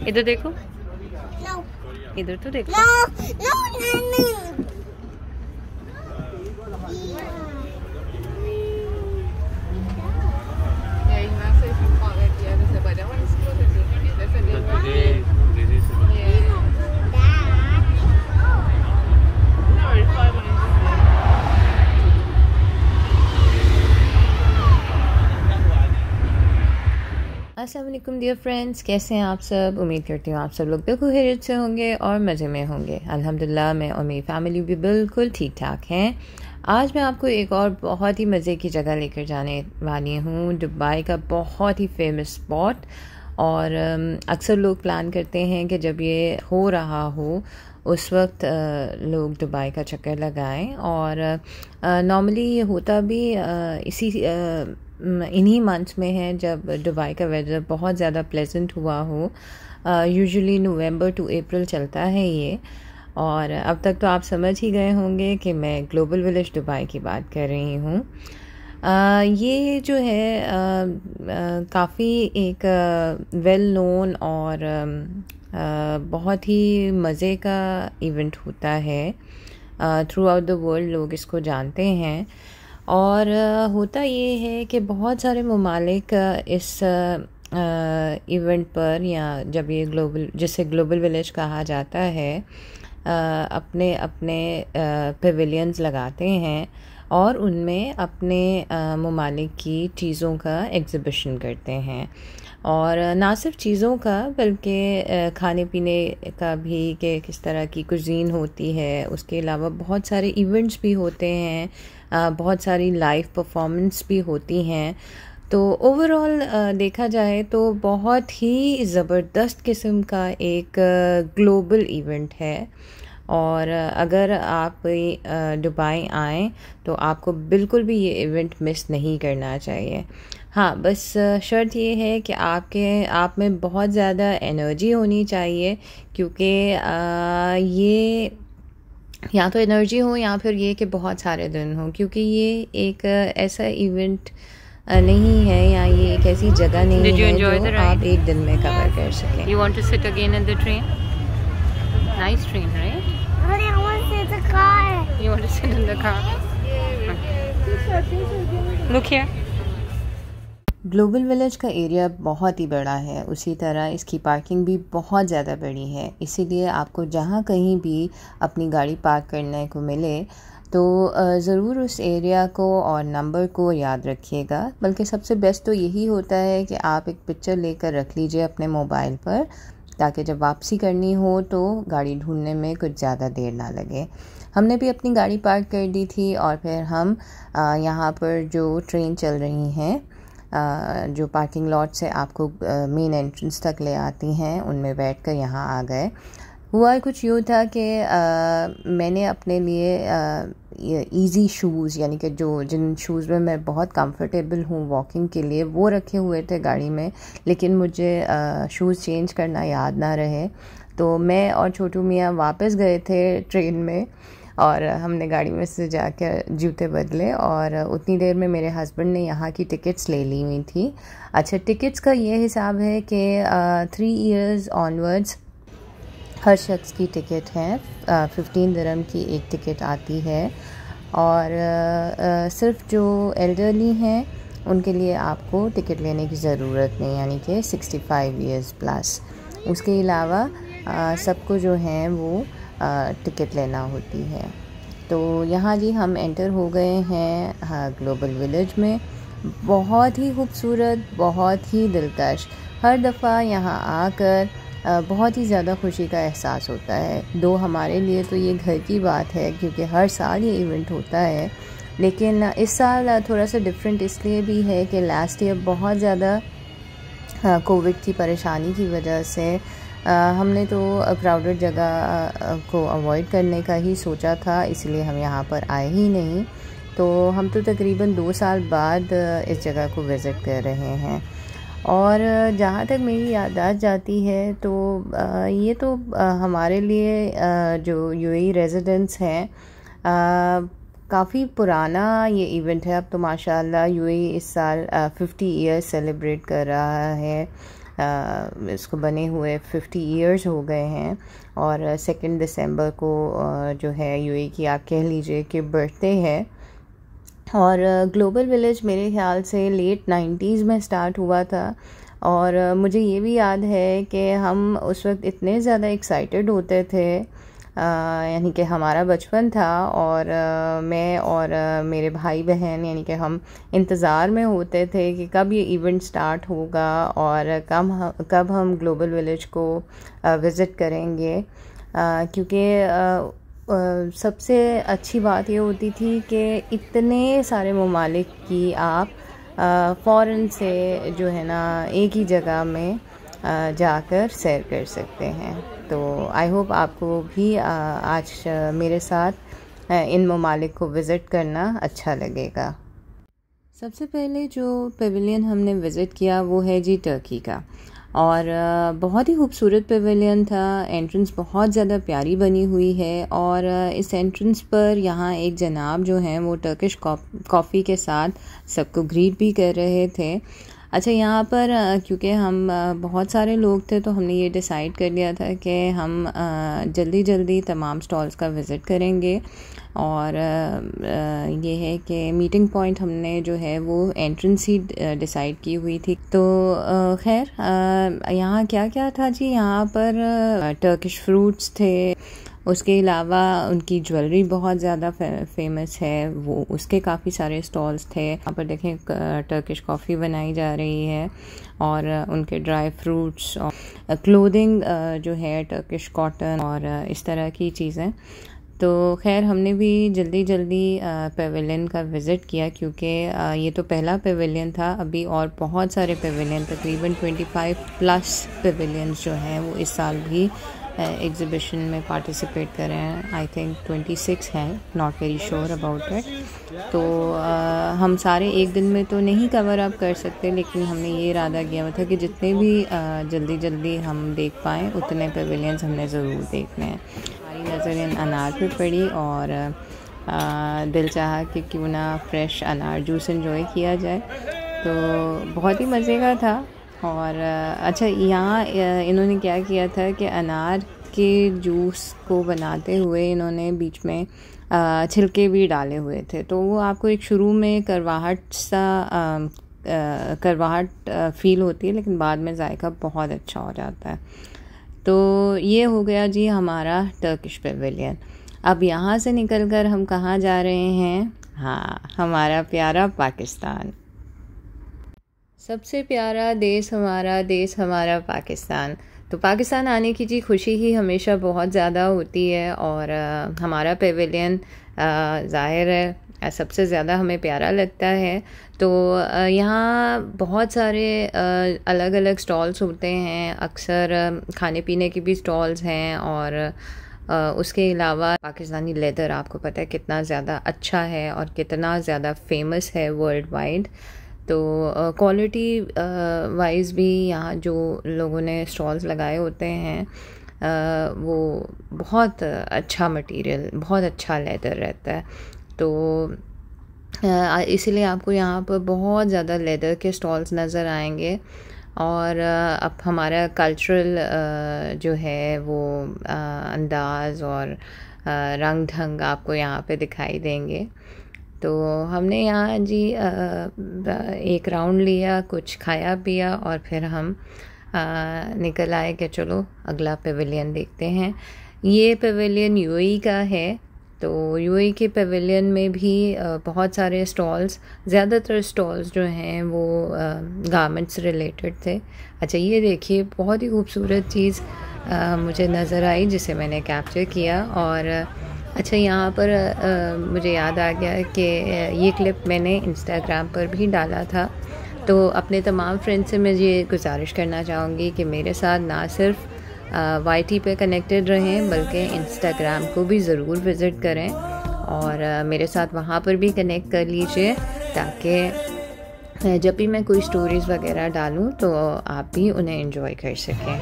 इधर देखो, इधर तो देखो। अस्सलाम वालेकुम डियर फ्रेंड्स, कैसे हैं आप सब। उम्मीद करती हूँ आप सब लोग बिल्कुल खैरियत से होंगे और मज़े में होंगे। अल्हम्दुलिल्लाह मैं और मेरी फैमिली भी बिल्कुल ठीक ठाक हैं। आज मैं आपको एक और बहुत ही मज़े की जगह लेकर जाने वाली हूँ, दुबई का बहुत ही फेमस स्पॉट। और अक्सर लोग प्लान करते हैं कि जब ये हो रहा हो उस वक्त लोग दुबई का चक्कर लगाएं। और नॉर्मली ये होता भी इन्हीं मंथ्स में है जब दुबई का वेदर बहुत ज़्यादा प्लेजेंट हुआ हो। यूजुअली नवंबर टू अप्रैल चलता है ये। और अब तक तो आप समझ ही गए होंगे कि मैं ग्लोबल विलेज दुबई की बात कर रही हूँ। ये जो है काफ़ी एक वेल नोन और बहुत ही मज़े का इवेंट होता है। थ्रू आउट द वर्ल्ड लोग इसको जानते हैं। और होता ये है कि बहुत सारे ममालिक इस इवेंट पर, या जब ये जिसे ग्लोबल विलेज कहा जाता है, अपने अपने पेविलियंस लगाते हैं और उनमें अपने ममालिक की चीज़ों का एग्ज़िबिशन करते हैं। और ना सिर्फ चीज़ों का बल्कि खाने पीने का भी, कि किस तरह की कुज़ीन होती है। उसके अलावा बहुत सारे इवेंट्स भी होते हैं, बहुत सारी लाइव परफॉर्मेंस भी होती हैं। तो ओवरऑल देखा जाए तो बहुत ही ज़बरदस्त किस्म का एक ग्लोबल इवेंट है। और अगर आप दुबई आएँ तो आपको बिल्कुल भी ये इवेंट मिस नहीं करना चाहिए। हाँ, बस शर्त ये है कि आप में बहुत ज़्यादा एनर्जी होनी चाहिए, क्योंकि ये या तो एनर्जी हो या फिर ये कि बहुत सारे दिन हो, क्योंकि ये एक ऐसा इवेंट नहीं है या ये एक ऐसी जगह नहीं है जो आप एक दिन में कवर कर सकें। You want to sit again in the train? Nice train, right? Honey, I want to sit in the car. You want to sit in the car? Look here. Global village का area बहुत ही बड़ा है, उसी तरह इसकी parking भी बहुत ज़्यादा बड़ी है। इसीलिए आपको जहाँ कहीं भी अपनी गाड़ी पार्क करने को मिले तो ज़रूर उस एरिया को और नंबर को याद रखिएगा। बल्कि सबसे बेस्ट तो यही होता है कि आप एक पिक्चर लेकर रख लीजिए अपने मोबाइल पर, ताकि जब वापसी करनी हो तो गाड़ी ढूंढने में कुछ ज़्यादा देर ना लगे। हमने भी अपनी गाड़ी पार्क कर दी थी और फिर हम यहाँ पर जो ट्रेन चल रही हैं, जो पार्किंग लॉट से आपको मेन एंट्रेंस तक ले आती हैं, उनमें बैठकर यहाँ आ गए। हुआ कुछ यूँ था कि मैंने अपने लिए इजी शूज़, यानी कि जिन शूज़ में मैं बहुत कंफर्टेबल हूँ वॉकिंग के लिए, वो रखे हुए थे गाड़ी में। लेकिन मुझे शूज़ चेंज करना याद ना रहे, तो मैं और छोटू मियाँ वापस गए थे ट्रेन में और हमने गाड़ी में से जाकर जूते बदले। और उतनी देर में मेरे हस्बैंड ने यहाँ की टिकट्स ले ली हुई थी। अच्छा, टिकट्स का ये हिसाब है कि 3 इयर्स ऑनवर्ड्स हर शख्स की टिकट है। 15 दिरहम की एक टिकट आती है। और सिर्फ जो एल्डरली हैं उनके लिए आपको टिकट लेने की ज़रूरत नहीं, यानी कि 65 इयर्स प्लस। उसके अलावा सबको जो हैं वो टिकट लेना होती है। तो यहाँ जी हम एंटर हो गए हैं ग्लोबल विलेज में। बहुत ही खूबसूरत, बहुत ही दिलकश। हर दफ़ा यहाँ आकर बहुत ही ज़्यादा खुशी का एहसास होता है। दो हमारे लिए तो ये घर की बात है, क्योंकि हर साल ये इवेंट होता है। लेकिन इस साल थोड़ा सा डिफरेंट इसलिए भी है कि लास्ट ईयर बहुत ज़्यादा कोविड की परेशानी की वजह से हमने तो क्राउडेड जगह को अवॉइड करने का ही सोचा था, इसलिए हम यहाँ पर आए ही नहीं। तो हम तो तकरीबन 2 साल बाद इस जगह को विज़िट कर रहे हैं। और जहाँ तक मेरी याददाश्त जाती है तो ये तो हमारे लिए जो यूएई रेजिडेंट्स हैं काफ़ी पुराना ये इवेंट है। अब तो माशाल्लाह यूएई इस साल 50 ईयर्स सेलिब्रेट कर रहा है। इसको बने हुए 50 ईयर्स हो गए हैं और 2 दिसंबर को जो है यूएई की आप कह लीजिए कि बर्थडे है। और ग्लोबल विलेज मेरे ख्याल से लेट 90s में स्टार्ट हुआ था और मुझे ये भी याद है कि हम उस वक्त इतने ज़्यादा एक्साइटेड होते थे, यानी कि हमारा बचपन था और मैं और मेरे भाई बहन यानी कि हम इंतज़ार में होते थे कि कब ये इवेंट स्टार्ट होगा और कब हम ग्लोबल विलेज को विज़िट करेंगे, क्योंकि सबसे अच्छी बात ये होती थी कि इतने सारे ममालिक की आप फ़ौरन से जो है ना एक ही जगह में जाकर सैर कर सकते हैं। तो आई होप आपको भी आज मेरे साथ इन ममालिक को विज़िट करना अच्छा लगेगा। सबसे पहले जो पेविलियन हमने विज़िट किया वो है जी टर्की का, और बहुत ही खूबसूरत पेविलियन था। एंट्रेंस बहुत ज़्यादा प्यारी बनी हुई है और इस एंट्रेंस पर यहाँ एक जनाब जो हैं वो टर्किश कॉफ़ी के साथ सबको ग्रीट भी कर रहे थे। अच्छा, यहाँ पर क्योंकि हम बहुत सारे लोग थे तो हमने ये डिसाइड कर लिया था कि हम जल्दी जल्दी तमाम स्टॉल्स का विज़िट करेंगे और ये है कि मीटिंग पॉइंट हमने जो है वो एंट्रेंस ही डिसाइड की हुई थी। तो खैर यहाँ क्या क्या था जी, यहाँ पर टर्किश फ्रूट्स थे, उसके अलावा उनकी ज्वेलरी बहुत ज़्यादा फेमस है, वो उसके काफ़ी सारे स्टॉल्स थे। यहाँ पर देखें टर्किश कॉफ़ी बनाई जा रही है और उनके ड्राई फ्रूट्स और क्लोथिंग जो है टर्किश कॉटन और इस तरह की चीज़ें। तो खैर हमने भी जल्दी जल्दी पेविलियन का विज़िट किया क्योंकि ये तो पहला पेविलियन था, अभी और बहुत सारे पेविलियन तकरीबन 25+ पेविलियंस जो हैं वो इस साल भी एग्ज़िबिशन में पार्टिसिपेट कर रहे हैं। आई थिंक 26 हैं, not very sure about it. तो हम सारे एक दिन में तो नहीं कवर अप कर सकते, लेकिन हमने ये इरादा किया हुआ था कि जितने भी जल्दी जल्दी हम देख पाएँ उतने पेविलियंस हमने ज़रूर देखने हैं। हमारी नज़र इन अनार पे पड़ी और दिल चाहा कि क्यों ना फ्रेश अनार जूस एंजॉय किया जाए, तो बहुत ही मज़े का था। और अच्छा, यहाँ इन्होंने क्या किया था कि अनार के जूस को बनाते हुए इन्होंने बीच में छिलके भी डाले हुए थे, तो वो आपको एक शुरू में करवाहट फ़ील होती है, लेकिन बाद में जायका बहुत अच्छा हो जाता है। तो ये हो गया जी हमारा टर्किश पेविलियन। अब यहाँ से निकलकर हम कहाँ जा रहे हैं? हाँ, हमारा प्यारा पाकिस्तान। सबसे प्यारा देश हमारा पाकिस्तान। तो पाकिस्तान आने की जी खुशी ही हमेशा बहुत ज़्यादा होती है और हमारा पेविलियन ज़ाहिर है सबसे ज़्यादा हमें प्यारा लगता है। तो यहाँ बहुत सारे अलग अलग स्टॉल्स होते हैं, अक्सर खाने पीने की भी स्टॉल्स हैं और उसके अलावा पाकिस्तानी लेदर आपको पता है कितना ज़्यादा अच्छा है और कितना ज़्यादा फेमस है वर्ल्ड वाइड। तो क्वालिटी वाइज भी यहाँ जो लोगों ने स्टॉल्स लगाए होते हैं वो बहुत अच्छा मटेरियल, बहुत अच्छा लेदर रहता है। तो इसीलिए आपको यहाँ पर बहुत ज़्यादा लेदर के स्टॉल्स नज़र आएंगे और अब हमारा कल्चरल जो है वो अंदाज़ और रंग ढंग आपको यहाँ पे दिखाई देंगे। तो हमने यहाँ जी एक राउंड लिया, कुछ खाया पिया और फिर हम निकल आए कि चलो अगला पेविलियन देखते हैं। ये पेविलियन यूएई का है। तो यूएई के पेविलियन में भी बहुत सारे स्टॉल्स, ज़्यादातर स्टॉल्स जो हैं वो गारमेंट्स रिलेटेड थे। अच्छा, ये देखिए बहुत ही खूबसूरत चीज़ मुझे नज़र आई जिसे मैंने कैप्चर किया। और अच्छा, यहाँ पर मुझे याद आ गया कि ये क्लिप मैंने इंस्टाग्राम पर भी डाला था। तो अपने तमाम फ्रेंड्स से मैं ये गुजारिश करना चाहूँगी कि मेरे साथ ना सिर्फ YT पे कनेक्टेड रहें बल्कि इंस्टाग्राम को भी ज़रूर विज़िट करें और मेरे साथ वहाँ पर भी कनेक्ट कर लीजिए ताकि जब भी मैं कोई स्टोरीज़ वगैरह डालूँ तो आप भी उन्हें एंजॉय कर सकें।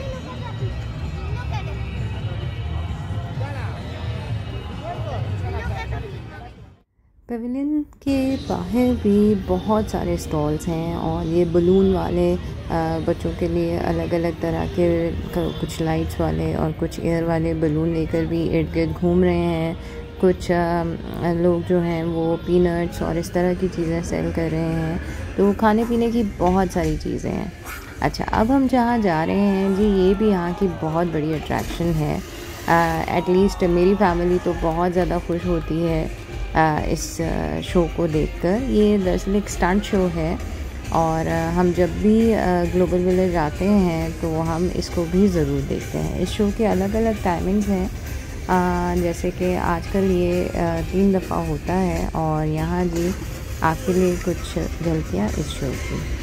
पेविलियन के बाहर भी बहुत सारे स्टॉल्स हैं और ये बलून वाले बच्चों के लिए अलग अलग तरह के कुछ लाइट्स वाले और कुछ एयर वाले बलून लेकर भी इर्द गिर्द घूम रहे हैं। कुछ लोग जो हैं वो पीनट्स और इस तरह की चीज़ें सेल कर रहे हैं। तो खाने पीने की बहुत सारी चीज़ें हैं। अच्छा, अब हम जहाँ जा रहे हैं जी, ये भी यहाँ की बहुत बड़ी अट्रैक्शन है। एटलीस्ट मेरी फैमिली तो बहुत ज़्यादा खुश होती है इस शो को देखकर। ये दरअसल एक स्टंट शो है और हम जब भी ग्लोबल विलेज आते हैं तो हम इसको भी ज़रूर देखते हैं। इस शो के अलग अलग टाइमिंग्स हैं, जैसे कि आजकल ये 3 दफ़ा होता है और यहाँ जी आपके लिए कुछ झलकियाँ इस शो की।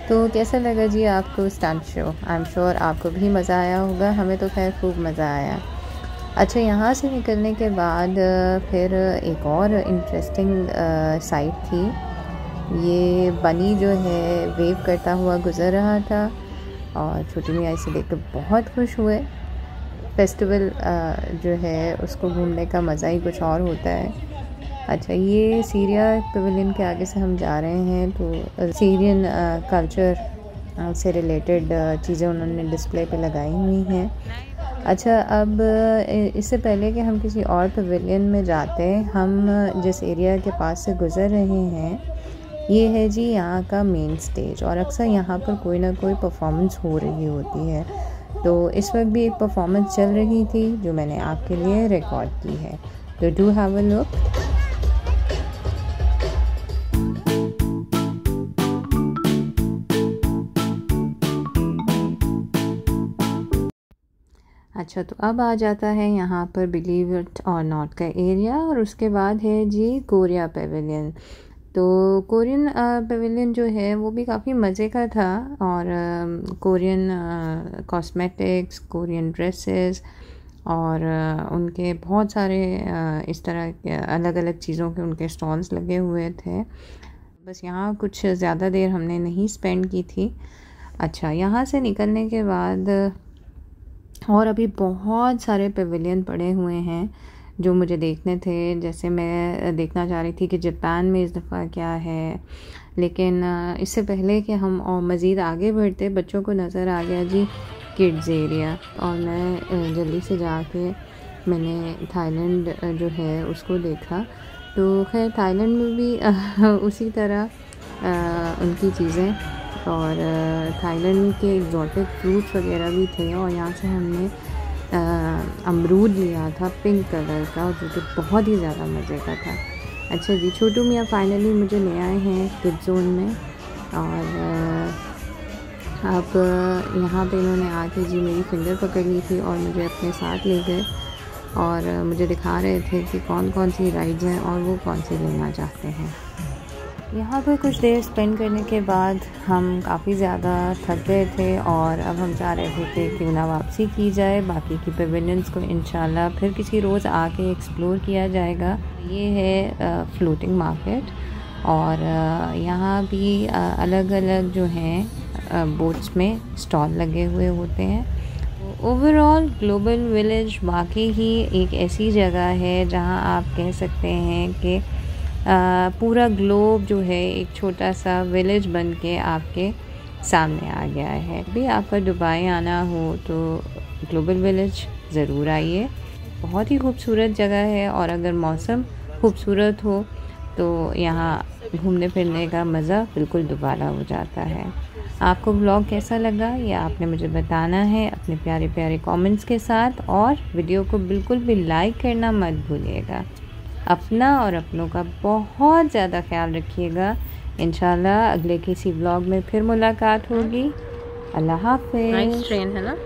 तो कैसा लगा जी आपको stunt show? I am sure आपको भी मज़ा आया होगा। हमें तो खैर खूब मज़ा आया। अच्छा, यहाँ से निकलने के बाद फिर एक और इंटरेस्टिंग साइट थी। ये बनी जो है वेव करता हुआ गुज़र रहा था और छोटी मियाँ इसे देखकर बहुत खुश हुए। फेस्टिवल जो है उसको घूमने का मज़ा ही कुछ और होता है। अच्छा, ये सीरिया पेविलियन के आगे से हम जा रहे हैं तो सीरियन कल्चर से रिलेटेड चीज़ें उन्होंने डिस्प्ले पे लगाई हुई हैं। अच्छा, अब इससे पहले कि हम किसी और पेविलियन में जाते हैं, हम जिस एरिया के पास से गुज़र रहे हैं ये है जी यहाँ का मेन स्टेज और अक्सर यहाँ पर कोई ना कोई परफॉर्मेंस हो रही होती है। तो इस वक्त भी एक परफॉर्मेंस चल रही थी जो मैंने आपके लिए रिकॉर्ड की है, तो डू हैव अ लुक। अच्छा, तो अब आ जाता है यहाँ पर बिलीव इट और नॉट का एरिया और उसके बाद है जी कोरिया पेविलियन। तो कोरियन पेविलियन जो है वो भी काफ़ी मज़े का था और कोरियन कॉस्मेटिक्स, कोरियन ड्रेसेस और उनके बहुत सारे इस तरह के अलग अलग चीज़ों के उनके स्टॉल्स लगे हुए थे। बस यहाँ कुछ ज़्यादा देर हमने नहीं स्पेंड की थी। अच्छा, यहाँ से निकलने के बाद और अभी बहुत सारे पेविलियन पड़े हुए हैं जो मुझे देखने थे। जैसे मैं देखना चाह रही थी कि जापान में इस दफ़ा क्या है, लेकिन इससे पहले कि हम और मज़ीद आगे बढ़ते, बच्चों को नज़र आ गया जी किड्स एरिया, और मैं जल्दी से जाके मैंने थाईलैंड जो है उसको देखा। तो खैर थाईलैंड में भी उसी तरह उनकी चीज़ें, और थाईलैंड के एक्जॉटिक फ्रूट्स वगैरह भी थे। और यहाँ से हमने अमरूद लिया था पिंक कलर का, जो कि बहुत ही ज़्यादा मज़े का था। अच्छा जी, छोटू मियाँ फाइनली मुझे ले आए हैं किड्स जोन में, और अब यहाँ पे इन्होंने आके जी मेरी फिंगर पकड़ ली थी और मुझे अपने साथ ले गए, और मुझे दिखा रहे थे कि कौन कौन सी राइड्स हैं और वो कौन सी लेना चाहते हैं। यहाँ पर कुछ देर स्पेंड करने के बाद हम काफ़ी ज़्यादा थक गए थे, और अब हम चाह रहे थे कि क्यों ना वापसी की जाए। बाकी की पेविलियंस को इंशाल्लाह फिर किसी रोज़ आके एक्सप्लोर किया जाएगा। ये है फ्लोटिंग मार्केट, और यहाँ भी अलग अलग जो हैं बोट्स में स्टॉल लगे हुए होते हैं। ओवरऑल ग्लोबल विलेज वाकई ही एक ऐसी जगह है जहाँ आप कह सकते हैं कि पूरा ग्लोब जो है एक छोटा सा विलेज बन के आपके सामने आ गया है। भी आपका दुबई आना हो तो ग्लोबल विलेज ज़रूर आइए, बहुत ही खूबसूरत जगह है, और अगर मौसम खूबसूरत हो तो यहाँ घूमने फिरने का मज़ा बिल्कुल दोबारा हो जाता है। आपको ब्लॉग कैसा लगा ये आपने मुझे बताना है अपने प्यारे प्यारे कमेंट्स के साथ, और वीडियो को बिल्कुल भी लाइक करना मत भूलिएगा। अपना और अपनों का बहुत ज़्यादा ख्याल रखिएगा। इंशाल्लाह अगले किसी ब्लॉग में फिर मुलाकात होगी। अल्लाह हाफ़िज़। नाइस ट्रेन है ना।